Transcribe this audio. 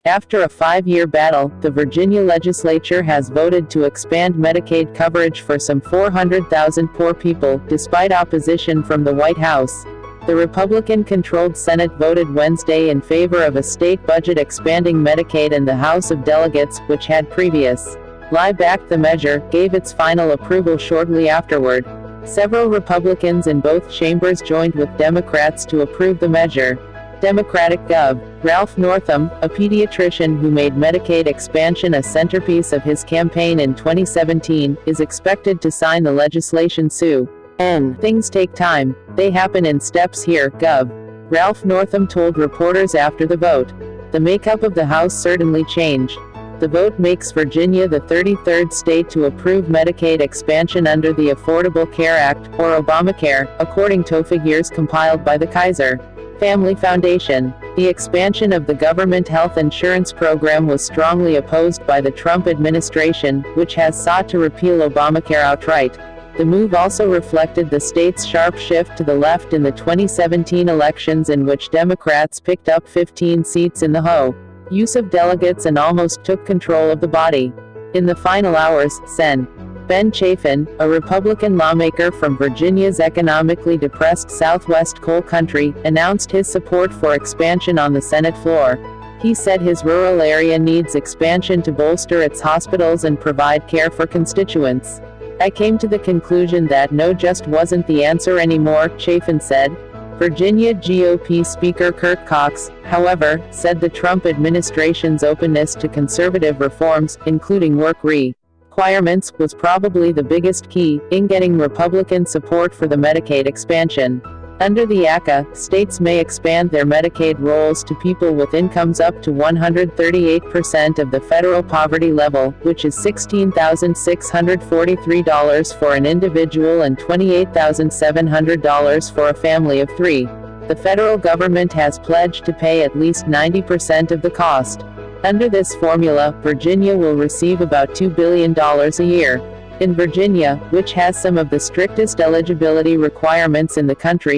After a 5-year battle, the Virginia legislature has voted to expand Medicaid coverage for some 400,000 poor people, despite opposition from the White House. The Republican-controlled Senate voted Wednesday in favor of a state budget expanding Medicaid, and the House of Delegates, which had previously backed the measure, gave its final approval shortly afterward. Several Republicans in both chambers joined with Democrats to approve the measure. Democratic Gov. Ralph Northam, a pediatrician who made Medicaid expansion a centerpiece of his campaign in 2017, is expected to sign the legislation soon. Things take time. They happen in steps here, Gov. Ralph Northam told reporters after the vote. The makeup of the House certainly changed. The vote makes Virginia the 33rd state to approve Medicaid expansion under the Affordable Care Act, or Obamacare, according to figures compiled by the Kaiser Family Foundation. The expansion of the government health insurance program was strongly opposed by the Trump administration, which has sought to repeal Obamacare outright. The move also reflected the state's sharp shift to the left in the 2017 elections, in which Democrats picked up 15 seats in the House of Delegates and almost took control of the body. In the final hours, Sen. Ben Chafin, a Republican lawmaker from Virginia's economically depressed southwest coal country, announced his support for expansion on the Senate floor. He said his rural area needs expansion to bolster its hospitals and provide care for constituents. I came to the conclusion that no just wasn't the answer anymore, Chafin said. Virginia GOP Speaker Kurt Cox, however, said the Trump administration's openness to conservative reforms, including work requirements, was probably the biggest key in getting Republican support for the Medicaid expansion. Under the ACA, states may expand their Medicaid rolls to people with incomes up to 138% of the federal poverty level, which is $16,643 for an individual and $28,700 for a family of 3. The federal government has pledged to pay at least 90% of the cost. Under this formula, Virginia will receive about $2 billion a year. In Virginia, which has some of the strictest eligibility requirements in the country,